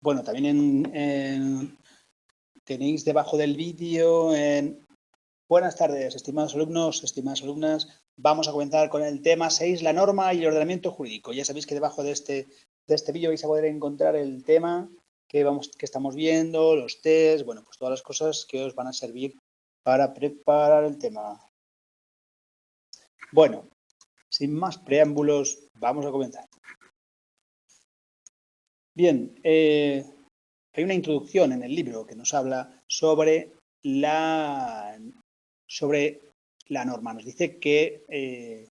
Bueno, también tenéis debajo del vídeo Buenas tardes, estimados alumnos, estimadas alumnas. Vamos a comenzar con el tema 6, la norma y el ordenamiento jurídico. Ya sabéis que debajo de este vídeo vais a poder encontrar el tema que estamos viendo, los test, bueno, pues todas las cosas que os van a servir para preparar el tema. Bueno, sin más preámbulos, vamos a comenzar. Bien, hay una introducción en el libro que nos habla sobre la norma. Nos dice que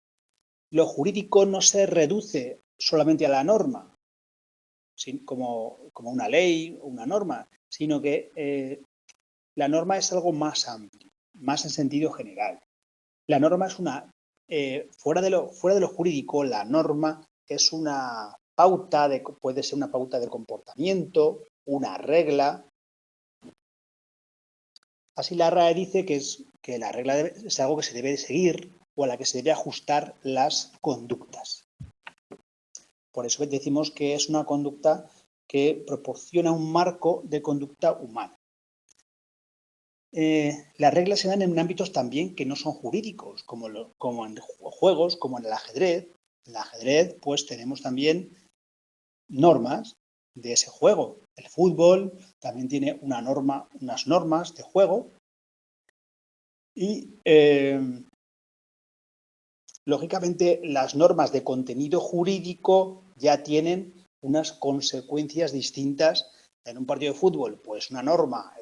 lo jurídico no se reduce solamente a la norma, como una ley o una norma, sino que la norma es algo más amplio, más en sentido general. La norma es fuera de lo jurídico, la norma es una pauta, puede ser una pauta de comportamiento, una regla. Así la RAE dice que la regla es algo que se debe seguir o a la que se debe ajustar las conductas. Por eso decimos que es una conducta que proporciona un marco de conducta humana. Las reglas se dan en ámbitos también que no son jurídicos, como en juegos, como en el ajedrez. En el ajedrez, pues tenemos también normas de ese juego. El fútbol también tiene unas normas de juego. Y lógicamente las normas de contenido jurídico ya tienen unas consecuencias distintas. En un partido de fútbol, pues una norma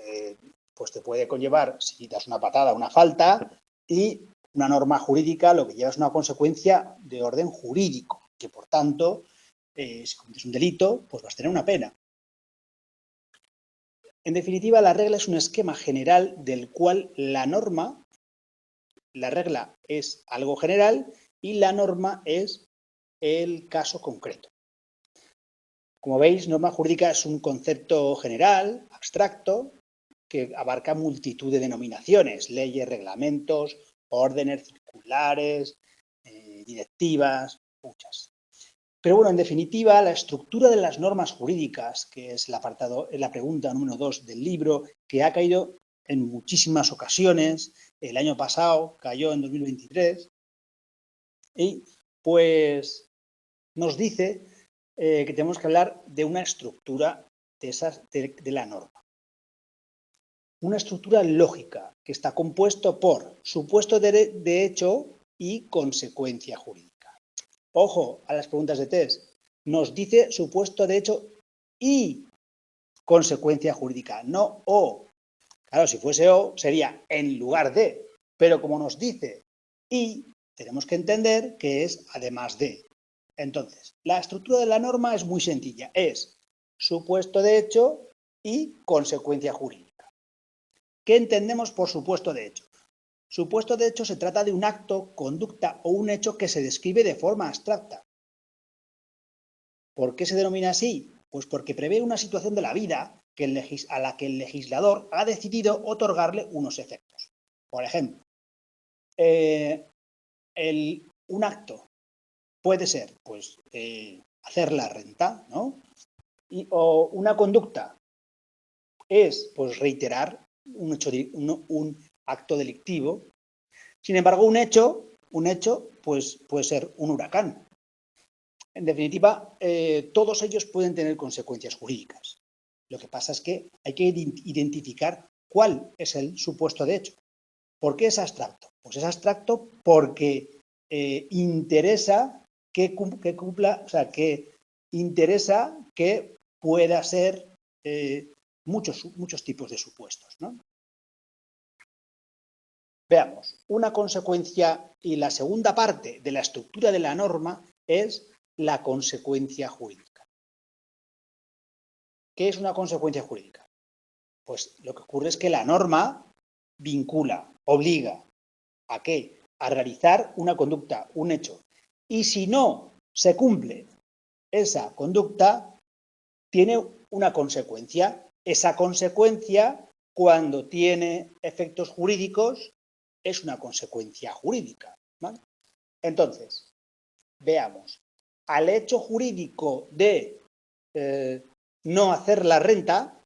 pues te puede conllevar, si das una patada, una falta, y una norma jurídica lo que lleva es una consecuencia de orden jurídico, que por tanto, si cometes un delito, pues vas a tener una pena. En definitiva, la regla es un esquema general del cual la regla es algo general y la norma es el caso concreto. Como veis, norma jurídica es un concepto general, abstracto, que abarca multitud de denominaciones, leyes, reglamentos, órdenes, circulares, directivas, muchas. Pero bueno, en definitiva, la estructura de las normas jurídicas, que es la pregunta número 2 del libro, que ha caído en muchísimas ocasiones, el año pasado cayó en 2023, y pues nos dice que tenemos que hablar de una estructura de la norma. Una estructura lógica que está compuesto por supuesto de hecho y consecuencia jurídica. Ojo a las preguntas de test. Nos dice supuesto de hecho y consecuencia jurídica, no o. Claro, si fuese o sería en lugar de, pero como nos dice y, tenemos que entender que es además de. Entonces, la estructura de la norma es muy sencilla, es supuesto de hecho y consecuencia jurídica. ¿Qué entendemos por supuesto de hecho? Supuesto de hecho se trata de un acto, conducta o un hecho que se describe de forma abstracta. ¿Por qué se denomina así? Pues porque prevé una situación de la vida a la que el legislador ha decidido otorgarle unos efectos. Por ejemplo, un acto puede ser pues, hacer la renta, ¿no? O una conducta es pues, reiterar un acto delictivo. Sin embargo, un hecho pues, puede ser un huracán. En definitiva, todos ellos pueden tener consecuencias jurídicas. Lo que pasa es que hay que identificar cuál es el supuesto de hecho. ¿Por qué es abstracto? Pues es abstracto porque interesa que cumpla, o sea, que interesa que pueda ser muchos tipos de supuestos, ¿no? Veamos, una consecuencia y la segunda parte de la estructura de la norma es la consecuencia jurídica. ¿Qué es una consecuencia jurídica? Pues lo que ocurre es que la norma vincula, obliga ¿a qué? A realizar una conducta, un hecho. Y si no se cumple esa conducta, tiene una consecuencia. Esa consecuencia, cuando tiene efectos jurídicos, es una consecuencia jurídica, ¿vale? Entonces, veamos, al hecho jurídico de no hacer la renta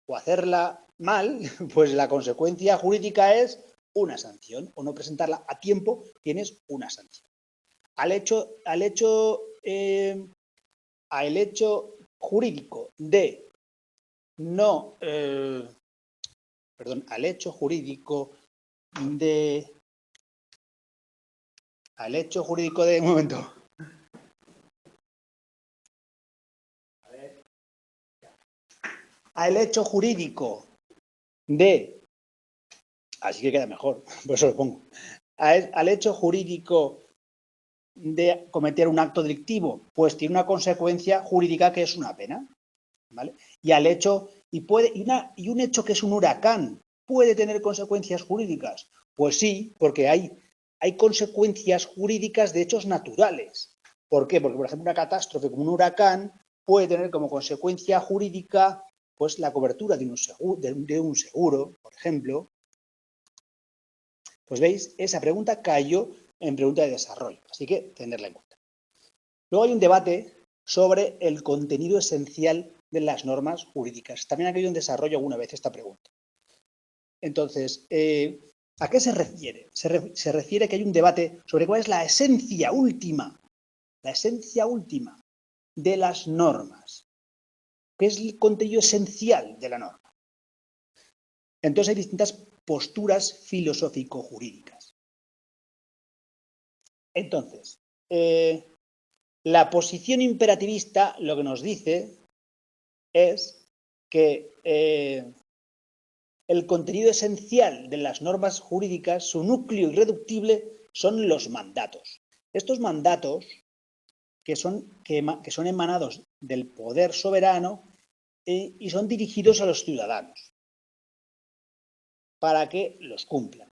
o hacerla mal, pues la consecuencia jurídica es una sanción, o no presentarla a tiempo, tienes una sanción. Al hecho jurídico de no, al hecho jurídico de, un momento. Al hecho jurídico de, así que queda mejor, por eso lo pongo, al hecho jurídico de cometer un acto delictivo, pues tiene una consecuencia jurídica que es una pena, ¿vale? Y al hecho, y un hecho que es un huracán, ¿puede tener consecuencias jurídicas? Pues sí, porque hay consecuencias jurídicas de hechos naturales. ¿Por qué? Porque, por ejemplo, una catástrofe como un huracán puede tener como consecuencia jurídica pues la cobertura de un seguro, por ejemplo. Pues veis, esa pregunta cayó en pregunta de desarrollo, así que tenerla en cuenta. Luego hay un debate sobre el contenido esencial de las normas jurídicas. También ha habido en desarrollo alguna vez esta pregunta. Entonces, ¿a qué se refiere? Se refiere a que hay un debate sobre cuál es la esencia última de las normas. ¿Qué es el contenido esencial de la norma? Entonces hay distintas posturas filosófico-jurídicas. Entonces, la posición imperativista lo que nos dice es que el contenido esencial de las normas jurídicas, su núcleo irreductible, son los mandatos. Estos mandatos, que son emanados del poder soberano y son dirigidos a los ciudadanos para que los cumplan.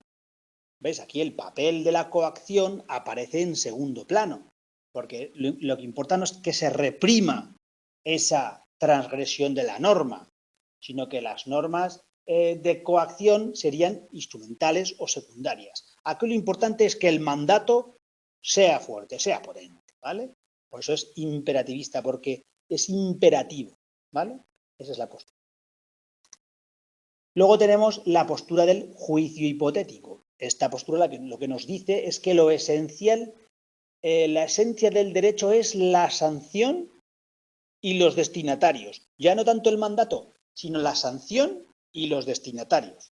¿Ves? Aquí el papel de la coacción aparece en segundo plano, porque lo que importa no es que se reprima esa transgresión de la norma, sino que las normas de coacción serían instrumentales o secundarias. Aquí lo importante es que el mandato sea fuerte, sea potente, ¿vale? Por eso es imperativista, porque es imperativo, ¿vale? Esa es la postura. Luego tenemos la postura del juicio hipotético. Esta postura lo que nos dice es que lo esencial, la esencia del derecho es la sanción y los destinatarios. Ya no tanto el mandato, sino la sanción y los destinatarios.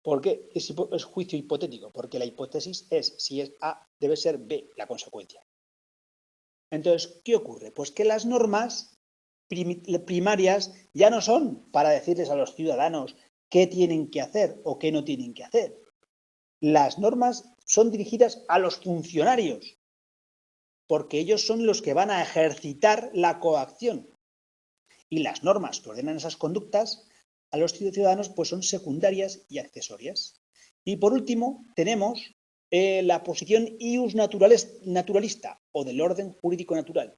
¿Por qué es juicio hipotético? Porque la hipótesis es, si es A, debe ser B la consecuencia. Entonces, ¿qué ocurre? Pues que las normas primarias ya no son para decirles a los ciudadanos qué tienen que hacer o qué no tienen que hacer. Las normas son dirigidas a los funcionarios, porque ellos son los que van a ejercitar la coacción. Y las normas que ordenan esas conductas a los ciudadanos pues son secundarias y accesorias. Y por último, tenemos la posición ius naturalista o del orden jurídico natural,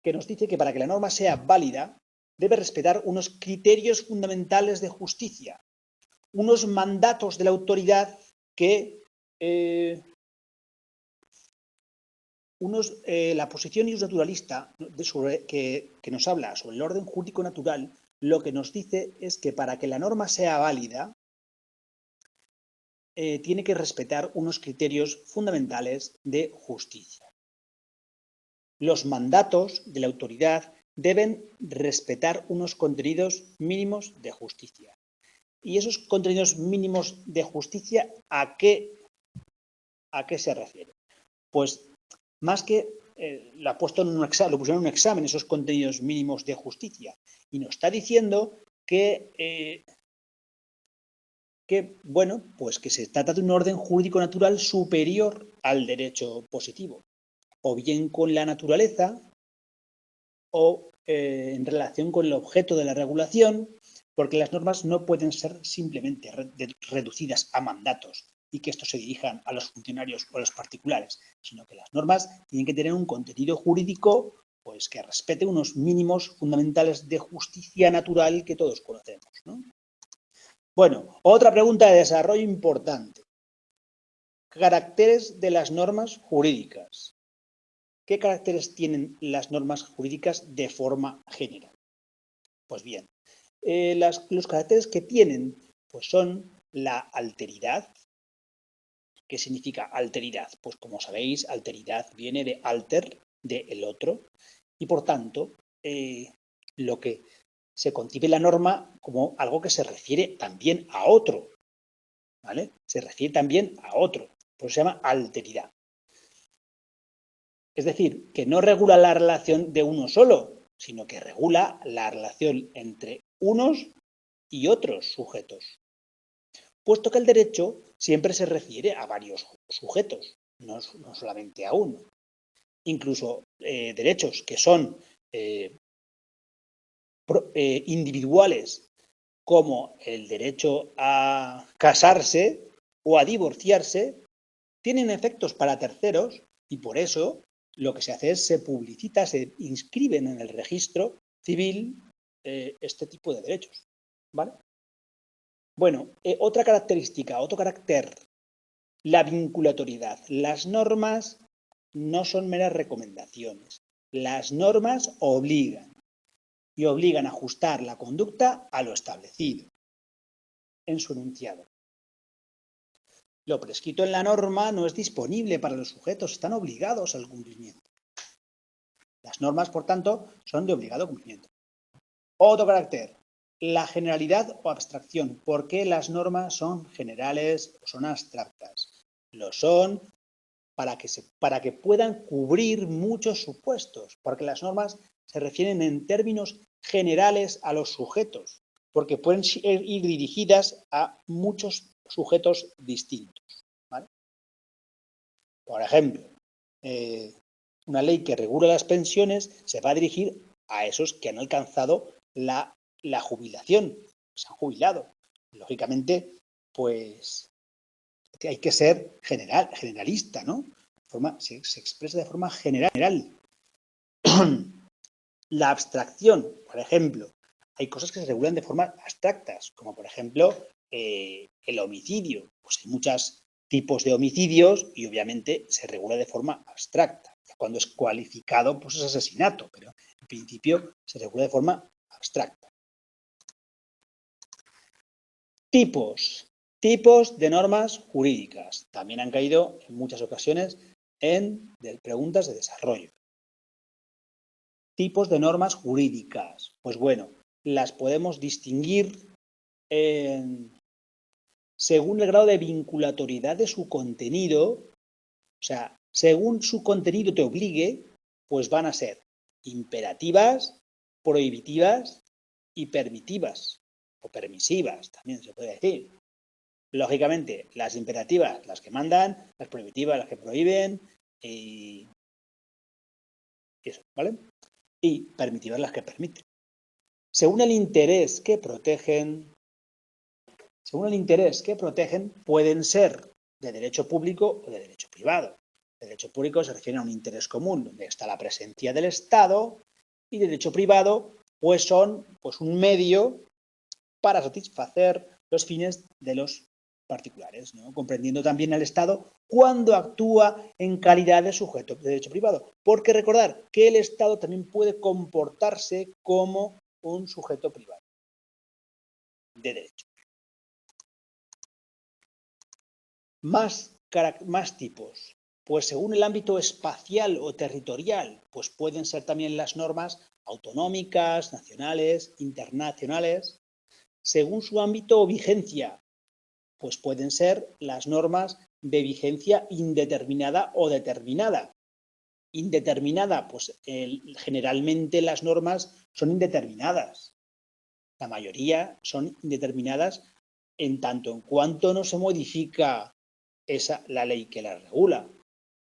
que nos dice que para que la norma sea válida debe respetar unos criterios fundamentales de justicia, unos mandatos de la autoridad que la posición ius naturalista que nos habla sobre el orden jurídico natural, lo que nos dice es que para que la norma sea válida tiene que respetar unos criterios fundamentales de justicia. Los mandatos de la autoridad deben respetar unos contenidos mínimos de justicia. ¿Y esos contenidos mínimos de justicia a qué se refiere? Pues más que lo pusieron en un examen, esos contenidos mínimos de justicia, y nos está diciendo que bueno, pues que se trata de un orden jurídico natural superior al derecho positivo, o bien con la naturaleza, o en relación con el objeto de la regulación, porque las normas no pueden ser simplemente reducidas a mandatos y que estos se dirijan a los funcionarios o a los particulares, sino que las normas tienen que tener un contenido jurídico pues que respete unos mínimos fundamentales de justicia natural que todos conocemos, ¿no? Bueno, otra pregunta de desarrollo importante. Caracteres de las normas jurídicas. ¿Qué caracteres tienen las normas jurídicas de forma general? Pues bien, los caracteres que tienen pues son la alteridad. ¿Qué significa alteridad? Pues como sabéis, alteridad viene de alter, de el otro, y por tanto, lo que se concibe la norma como algo que se refiere también a otro, ¿vale? Se refiere también a otro, por eso se llama alteridad. Es decir, que no regula la relación de uno solo, sino que regula la relación entre unos y otros sujetos. Puesto que el derecho siempre se refiere a varios sujetos, no solamente a uno. Incluso derechos que son individuales, como el derecho a casarse o a divorciarse, tienen efectos para terceros y por eso lo que se hace es se publicita, se inscriben en el registro civil este tipo de derechos. ¿Vale? Bueno, otra característica, otro carácter, la vinculatoriedad. Las normas no son meras recomendaciones. Las normas obligan y obligan a ajustar la conducta a lo establecido en su enunciado. Lo prescrito en la norma no es disponible para los sujetos, están obligados al cumplimiento. Las normas, por tanto, son de obligado cumplimiento. Otro carácter, la generalidad o abstracción. ¿Por qué las normas son generales o son abstractas? Lo son para que puedan cubrir muchos supuestos, porque las normas se refieren en términos generales a los sujetos, porque pueden ir dirigidas a muchos sujetos distintos. ¿Vale? Por ejemplo, una ley que regula las pensiones se va a dirigir a esos que han alcanzado la jubilación, se han jubilado. Lógicamente, pues hay que ser generalista, ¿no? Se expresa de forma general. La abstracción, por ejemplo, hay cosas que se regulan de forma abstractas, como por ejemplo el homicidio. Pues hay muchos tipos de homicidios y obviamente se regula de forma abstracta. Cuando es cualificado, pues es asesinato, pero en principio se regula de forma abstracta. Tipos de normas jurídicas. También han caído en muchas ocasiones en preguntas de desarrollo. Tipos de normas jurídicas. Pues bueno, las podemos distinguir según el grado de vinculatoriedad de su contenido. O sea, según su contenido te obligue, pues van a ser imperativas, prohibitivas y permitivas. O permisivas, también se puede decir. Lógicamente, las imperativas, las que mandan, las prohibitivas, las que prohíben, y eso, ¿vale? Y permitivas, las que permiten. Según el interés que protegen, pueden ser de derecho público o de derecho privado. De derecho público se refiere a un interés común, donde está la presencia del Estado, y de derecho privado, pues son un medio para satisfacer los fines de los particulares, ¿no? Comprendiendo también al Estado cuando actúa en calidad de sujeto de derecho privado. Porque recordar que el Estado también puede comportarse como un sujeto privado de derecho. Más tipos. Pues según el ámbito espacial o territorial, pues pueden ser también las normas autonómicas, nacionales, internacionales. Según su ámbito o vigencia, pues pueden ser las normas de vigencia indeterminada o determinada. Indeterminada, pues generalmente las normas son indeterminadas. La mayoría son indeterminadas en tanto en cuanto no se modifica la ley que la regula.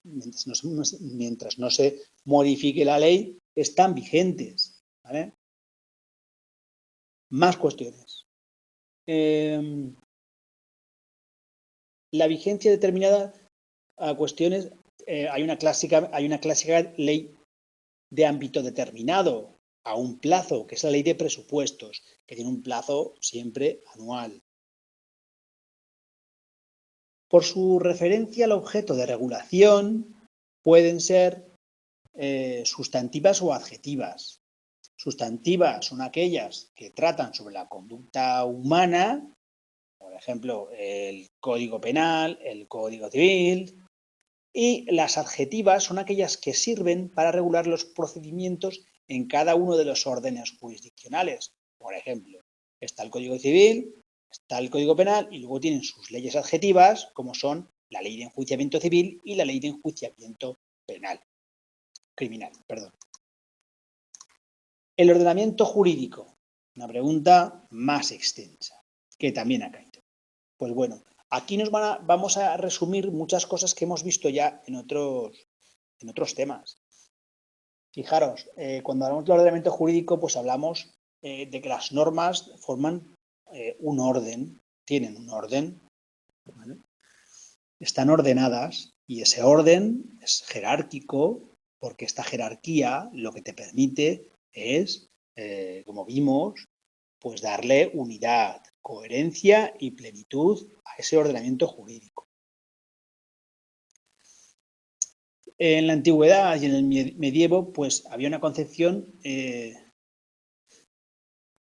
Mientras no se modifique la ley, están vigentes. ¿Vale? Más cuestiones. La vigencia determinada a cuestiones, hay una clásica ley de ámbito determinado a un plazo, que es la ley de presupuestos, que tiene un plazo siempre anual. Por su referencia al objeto de regulación, pueden ser sustantivas o adjetivas. Sustantivas son aquellas que tratan sobre la conducta humana, por ejemplo, el Código Penal, el Código Civil, y las adjetivas son aquellas que sirven para regular los procedimientos en cada uno de los órdenes jurisdiccionales. Por ejemplo, está el Código Civil, está el Código Penal y luego tienen sus leyes adjetivas, como son la Ley de Enjuiciamiento Civil y la Ley de Enjuiciamiento Criminal. El ordenamiento jurídico, una pregunta más extensa, que también ha caído. Pues bueno, aquí vamos a resumir muchas cosas que hemos visto ya en otros temas. Fijaros, cuando hablamos de ordenamiento jurídico, pues hablamos de que las normas forman un orden, tienen un orden, ¿vale? Están ordenadas y ese orden es jerárquico porque esta jerarquía lo que te permite es, como vimos, pues darle unidad, coherencia y plenitud a ese ordenamiento jurídico. En la antigüedad y en el medievo, pues había una concepción,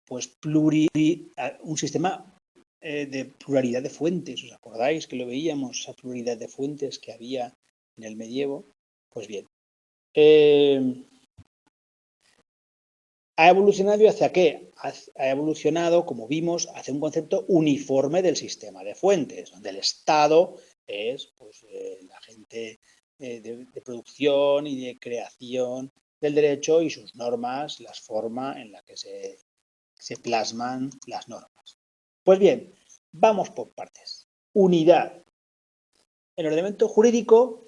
pues un sistema de pluralidad de fuentes. ¿Os acordáis que lo veíamos, esa pluralidad de fuentes que había en el medievo? Pues bien, ¿ha evolucionado hacia qué? Ha evolucionado, como vimos, hacia un concepto uniforme del sistema de fuentes, donde el Estado es pues, el agente de producción y de creación del derecho y sus normas, las formas en las que se plasman las normas. Pues bien, vamos por partes. Unidad. En el ordenamiento jurídico,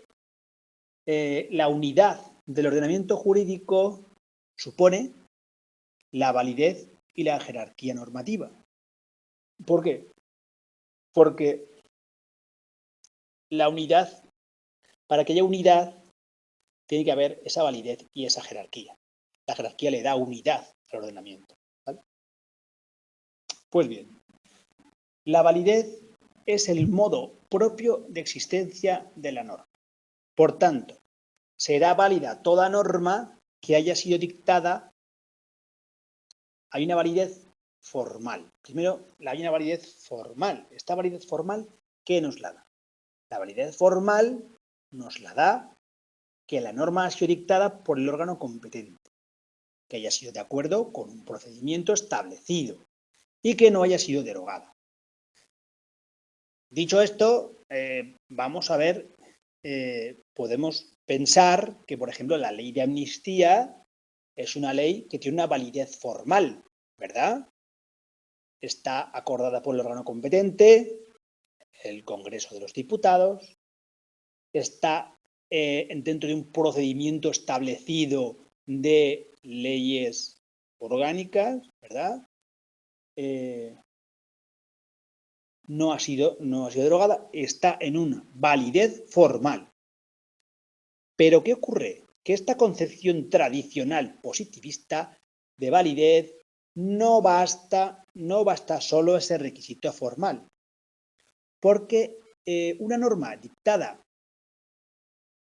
la unidad del ordenamiento jurídico supone la validez y la jerarquía normativa. ¿Por qué? Porque la unidad, para que haya unidad, tiene que haber esa validez y esa jerarquía. La jerarquía le da unidad al ordenamiento, ¿vale? Pues bien, la validez es el modo propio de existencia de la norma. Por tanto, será válida toda norma que haya sido dictada. Hay una validez formal. Primero, hay una validez formal. Esta validez formal, ¿qué nos la da? La validez formal nos la da que la norma ha sido dictada por el órgano competente, que haya sido de acuerdo con un procedimiento establecido y que no haya sido derogada. Dicho esto, vamos a ver, podemos pensar que, por ejemplo, la ley de amnistía es una ley que tiene una validez formal, ¿verdad? Está acordada por el órgano competente, el Congreso de los Diputados, está dentro de un procedimiento establecido de leyes orgánicas, ¿verdad? No ha sido derogada, está en una validez formal. Pero ¿qué ocurre? Que esta concepción tradicional positivista de validez no basta solo ese requisito formal, porque una norma dictada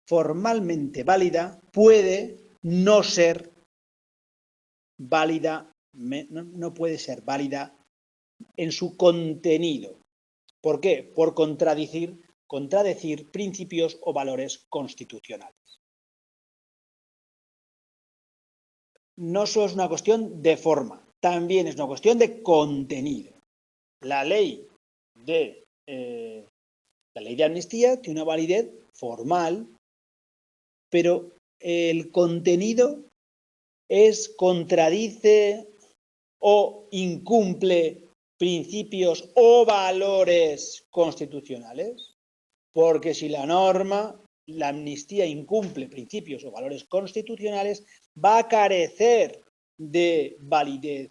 formalmente válida puede no ser válida, no puede ser válida en su contenido. ¿Por qué? Por contradecir principios o valores constitucionales. No solo es una cuestión de forma, también es una cuestión de contenido. La ley de amnistía tiene una validez formal, pero el contenido contradice o incumple principios o valores constitucionales, porque si la amnistía incumple principios o valores constitucionales, va a carecer de validez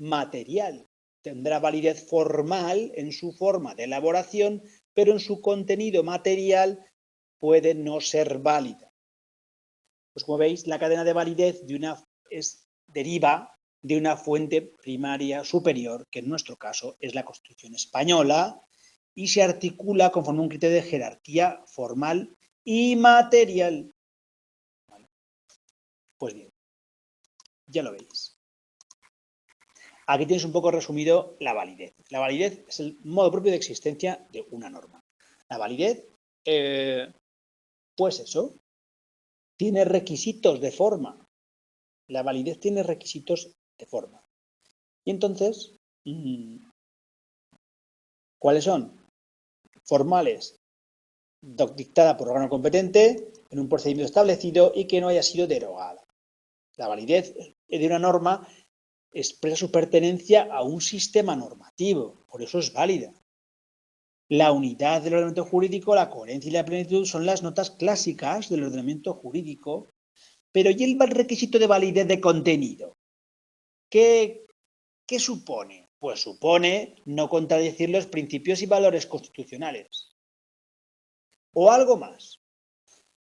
material. Tendrá validez formal en su forma de elaboración, pero en su contenido material puede no ser válida. Pues como veis, la cadena de validez deriva de una fuente primaria superior, que en nuestro caso es la Constitución española, y se articula conforme a un criterio de jerarquía formal y material. Pues bien, ya lo veis. Aquí tienes un poco resumido la validez. La validez es el modo propio de existencia de una norma. La validez, pues eso, tiene requisitos de forma. La validez tiene requisitos de forma. Y entonces, ¿cuáles son? Formales, dictada por órgano competente, en un procedimiento establecido y que no haya sido derogada. La validez de una norma expresa su pertenencia a un sistema normativo, por eso es válida. La unidad del ordenamiento jurídico, la coherencia y la plenitud son las notas clásicas del ordenamiento jurídico, pero ¿y el requisito de validez de contenido? ¿Qué supone? Pues supone no contradecir los principios y valores constitucionales. ¿O algo más?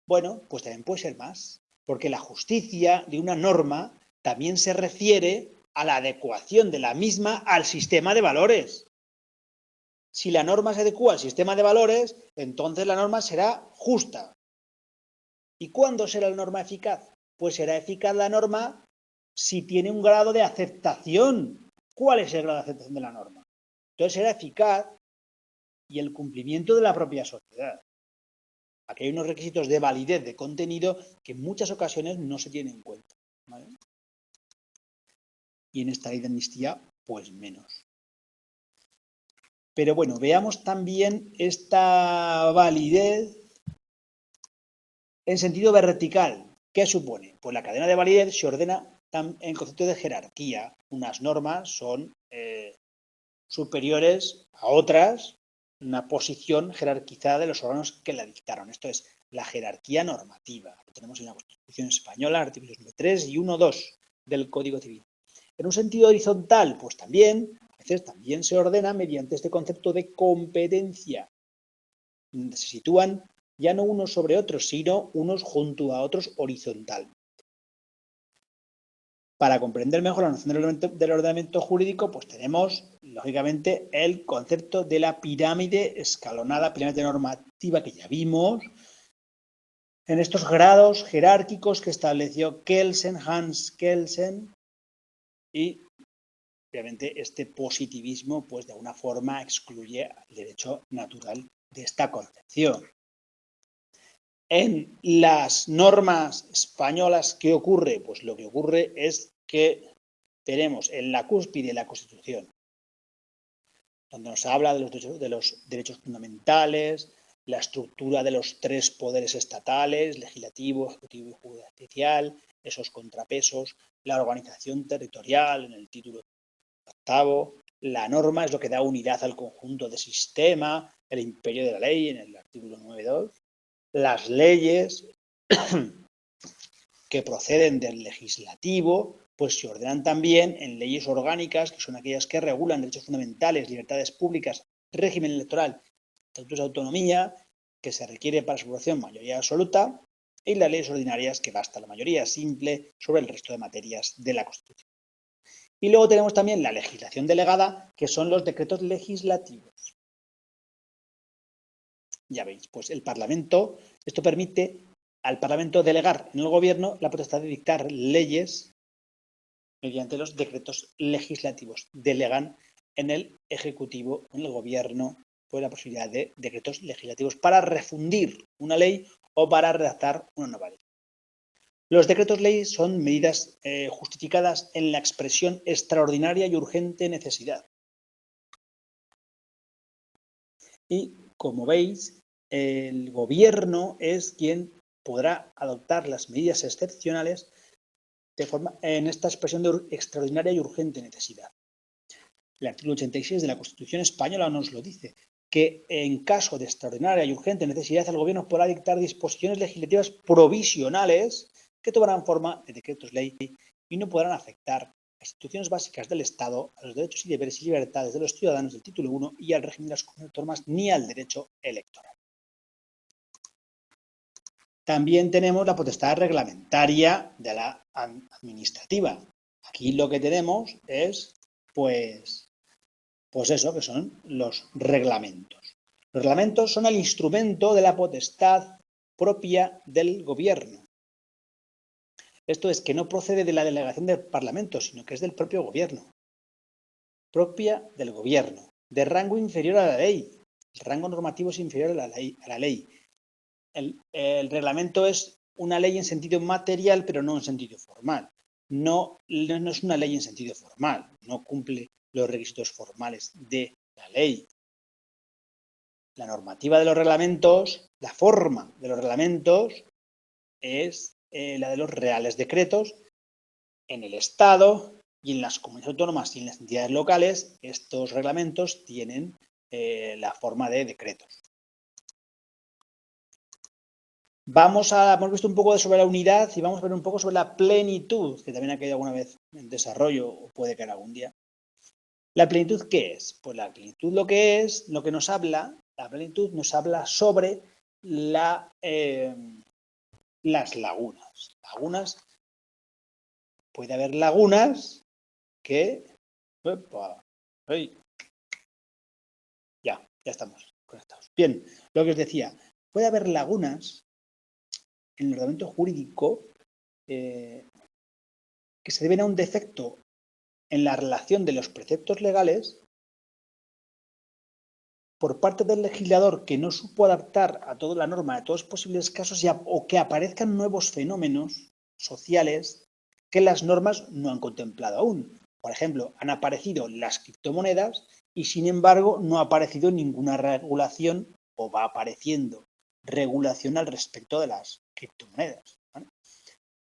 Bueno, pues también puede ser más, porque la justicia de una norma también se refiere a la adecuación de la misma al sistema de valores. Si la norma se adecua al sistema de valores, entonces la norma será justa. ¿Y cuándo será la norma eficaz? Pues será eficaz la norma si tiene un grado de aceptación. ¿Cuál es el grado de aceptación de la norma? Entonces será eficaz y el cumplimiento de la propia sociedad. Aquí hay unos requisitos de validez de contenido que en muchas ocasiones no se tienen en cuenta, ¿vale? Y en esta ley de amnistía, pues menos. Pero bueno, veamos también esta validez en sentido vertical. ¿Qué supone? Pues la cadena de validez se ordena en concepto de jerarquía. Unas normas son superiores a otras, una posición jerarquizada de los órganos que la dictaron. Esto es la jerarquía normativa. Lo tenemos en la Constitución Española, artículos 9.3 y 1.2 del Código Civil. En un sentido horizontal, pues también, a veces también se ordena mediante este concepto de competencia. Se sitúan ya no unos sobre otros, sino unos junto a otros horizontal. Para comprender mejor la noción del ordenamiento jurídico, pues tenemos, lógicamente, el concepto de la pirámide escalonada, pirámide normativa que ya vimos, en estos grados jerárquicos que estableció Kelsen, Hans Kelsen, y obviamente este positivismo, pues de alguna forma excluye el derecho natural de esta concepción. En las normas españolas, ¿qué ocurre? Pues lo que ocurre es que tenemos en la cúspide la Constitución, donde nos habla de los derechos fundamentales, la estructura de los tres poderes estatales, legislativo, ejecutivo y judicial, esos contrapesos, la organización territorial en el título octavo, la norma es lo que da unidad al conjunto de sistema, el imperio de la ley en el artículo 9.2, las leyes que proceden del legislativo, pues se ordenan también en leyes orgánicas, que son aquellas que regulan derechos fundamentales, libertades públicas, régimen electoral, estatutos de autonomía, que se requiere para su aprobación mayoría absoluta, y las leyes ordinarias, que basta la mayoría simple sobre el resto de materias de la Constitución. Y luego tenemos también la legislación delegada, que son los decretos legislativos. Ya veis, pues el Parlamento, esto permite al Parlamento delegar en el Gobierno la potestad de dictar leyes mediante los decretos legislativos. Delegan en el Ejecutivo, en el Gobierno, pues la posibilidad de decretos legislativos para refundir una ley o para redactar una nueva ley. Los decretos ley son medidas justificadas en la expresión extraordinaria y urgente necesidad. Y, como veis, el Gobierno es quien podrá adoptar las medidas excepcionales en esta expresión de extraordinaria y urgente necesidad. El artículo 86 de la Constitución Española nos lo dice, que en caso de extraordinaria y urgente necesidad, el Gobierno podrá dictar disposiciones legislativas provisionales que tomarán forma de decretos ley y no podrán afectar las instituciones básicas del Estado, a los derechos y deberes y libertades de los ciudadanos del título 1 y al régimen de las comunidades autónomas ni al derecho electoral. También tenemos la potestad reglamentaria de la administrativa. Aquí lo que tenemos es, pues eso, que son los reglamentos. Los reglamentos son el instrumento de la potestad propia del Gobierno. Esto es que no procede de la delegación del Parlamento, sino que es del propio gobierno. Propia del gobierno, de rango inferior a la ley. El rango normativo es inferior a la ley. El reglamento es una ley en sentido material, pero no en sentido formal. No es una ley en sentido formal, no cumple los requisitos formales de la ley. La normativa de los reglamentos, la forma de los reglamentos es la de los reales decretos. En el Estado y en las comunidades autónomas y en las entidades locales, estos reglamentos tienen la forma de decretos. Hemos visto un poco sobre la unidad y vamos a ver un poco sobre la plenitud, que también ha caído alguna vez en desarrollo o puede caer algún día. ¿La plenitud qué es? Pues la plenitud lo que nos habla, la plenitud nos habla sobre las lagunas. Puede haber lagunas que... Ya estamos conectados. Bien, lo que os decía, puede haber lagunas en el ordenamiento jurídico que se deben a un defecto en la relación de los preceptos legales por parte del legislador que no supo adaptar a toda la norma de todos los posibles casos o que aparezcan nuevos fenómenos sociales que las normas no han contemplado aún. Por ejemplo, han aparecido las criptomonedas y sin embargo no ha aparecido ninguna regulación o va apareciendo regulación al respecto de las criptomonedas, ¿vale?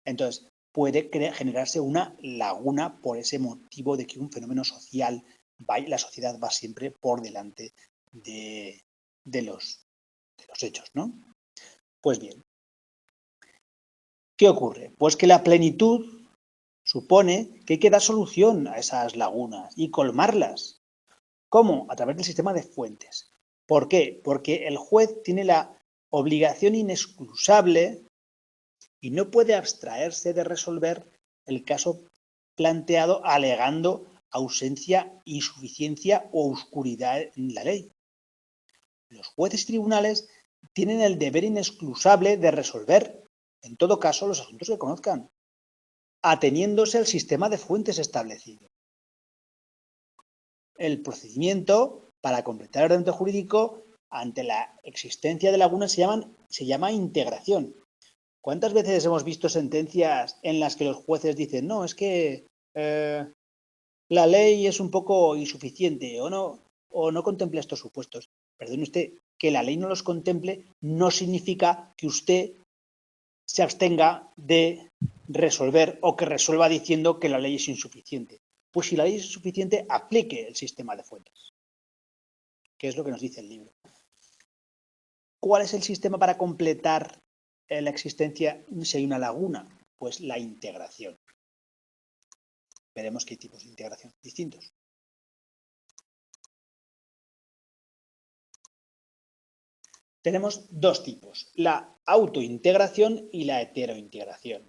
Entonces, puede generarse una laguna por ese motivo de que un fenómeno social, la sociedad va siempre por delante de los hechos, ¿no? Pues bien, ¿qué ocurre? Pues que la plenitud supone que hay que dar solución a esas lagunas y colmarlas. ¿Cómo? A través del sistema de fuentes. ¿Por qué? Porque el juez tiene la obligación inexcusable y no puede abstraerse de resolver el caso planteado alegando ausencia, insuficiencia o oscuridad en la ley. Los jueces y tribunales tienen el deber inexcusable de resolver, en todo caso, los asuntos que conozcan, ateniéndose al sistema de fuentes establecido. El procedimiento para completar el ordenamiento jurídico ante la existencia de lagunas se llama integración. ¿Cuántas veces hemos visto sentencias en las que los jueces dicen, no, es que la ley es un poco insuficiente o no contempla estos supuestos? Perdone usted, que la ley no los contemple no significa que usted se abstenga de resolver o que resuelva diciendo que la ley es insuficiente. Pues si la ley es insuficiente, aplique el sistema de fuentes, que es lo que nos dice el libro. ¿Cuál es el sistema para completar la existencia si hay una laguna? Pues la integración. Veremos qué hay tipos de integración distintos. Tenemos dos tipos, la autointegración y la heterointegración.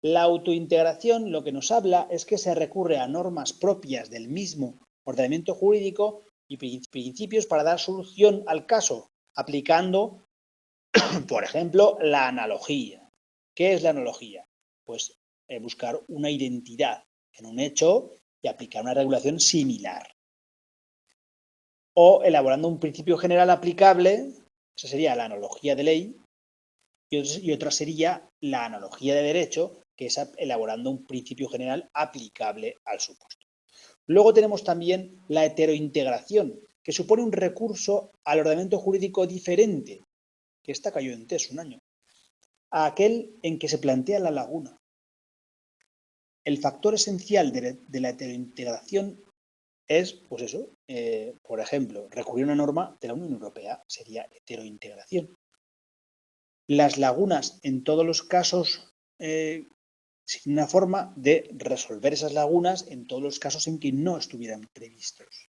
La autointegración lo que nos habla es que se recurre a normas propias del mismo ordenamiento jurídico y principios para dar solución al caso, aplicando, por ejemplo, la analogía. ¿Qué es la analogía? Pues buscar una identidad en un hecho y aplicar una regulación similar. O elaborando un principio general aplicable, esa sería la analogía de ley, y otra sería la analogía de derecho, que es elaborando un principio general aplicable al supuesto. Luego tenemos también la heterointegración, que supone un recurso al ordenamiento jurídico diferente, que esta cayó en TES un año, a aquel en que se plantea la laguna. El factor esencial de la heterointegración es, pues eso, por ejemplo, recurrir a una norma de la Unión Europea, sería heterointegración. Las lagunas, en todos los casos, sin una forma de resolver esas lagunas en todos los casos en que no estuvieran previstos.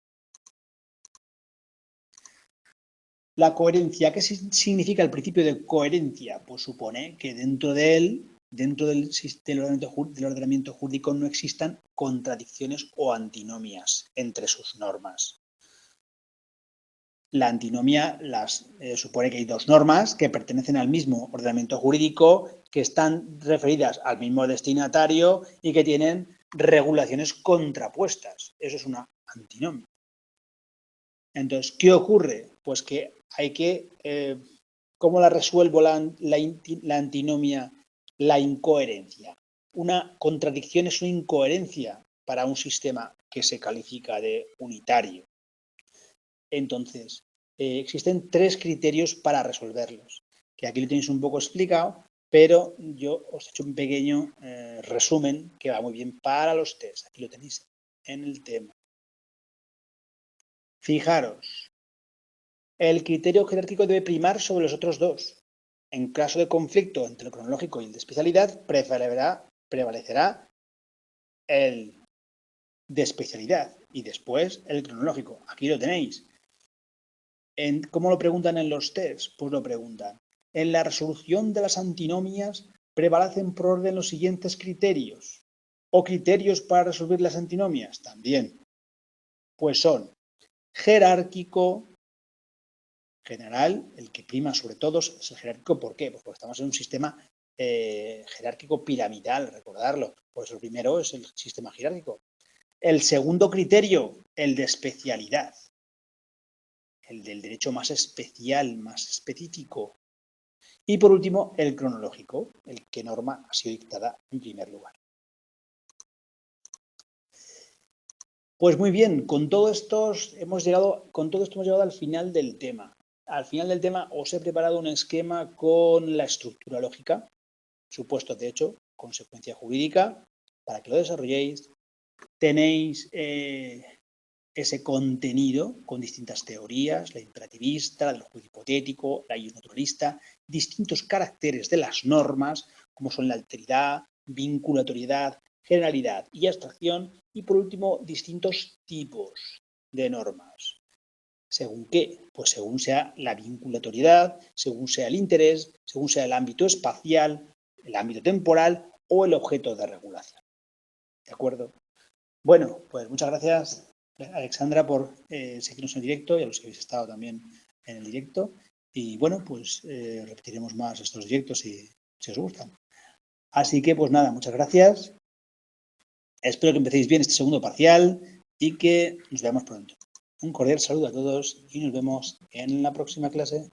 La coherencia, ¿qué significa el principio de coherencia? Pues supone que dentro del ordenamiento jurídico no existan contradicciones o antinomias entre sus normas. La antinomia supone que hay dos normas que pertenecen al mismo ordenamiento jurídico, que están referidas al mismo destinatario y que tienen regulaciones contrapuestas. Eso es una antinomia. Entonces, ¿qué ocurre? Pues que hay que... ¿Cómo la resuelvo la antinomia? La incoherencia. Una contradicción es una incoherencia para un sistema que se califica de unitario. Entonces, existen tres criterios para resolverlos, que aquí lo tenéis un poco explicado, pero yo os he hecho un pequeño resumen que va muy bien para los test. Aquí lo tenéis en el tema. Fijaros, el criterio jerárquico debe primar sobre los otros dos. En caso de conflicto entre el cronológico y el de especialidad, prevalecerá el de especialidad y después el cronológico. Aquí lo tenéis. ¿Cómo lo preguntan en los tests? Pues lo preguntan. En la resolución de las antinomias prevalecen por orden los siguientes criterios. ¿O criterios para resolver las antinomias? También. Pues son jerárquico, general, el que prima sobre todos es el jerárquico. ¿Por qué? Pues porque estamos en un sistema jerárquico piramidal, recordarlo. Pues lo primero es el sistema jerárquico. El segundo criterio, el de especialidad. El del derecho más especial, más específico. Y por último, el cronológico, el que norma ha sido dictada en primer lugar. Pues muy bien, con todo esto hemos llegado al final del tema. Al final del tema os he preparado un esquema con la estructura lógica, supuestos de hecho, consecuencia jurídica, para que lo desarrolléis. Tenéis ese contenido con distintas teorías, la imperativista, la del juicio hipotético, la ius naturalista, distintos caracteres de las normas, como son la alteridad, vinculatoriedad, generalidad y abstracción, y por último, distintos tipos de normas. ¿Según qué? Pues según sea la vinculatoriedad, según sea el interés, según sea el ámbito espacial, el ámbito temporal o el objeto de regulación. ¿De acuerdo? Bueno, pues muchas gracias, Alexandra, por seguirnos en el directo y a los que habéis estado también en el directo. Y bueno, pues repetiremos más estos directos si os gustan. Así que, pues nada, muchas gracias. Espero que empecéis bien este segundo parcial y que nos veamos pronto. Un cordial saludo a todos y nos vemos en la próxima clase.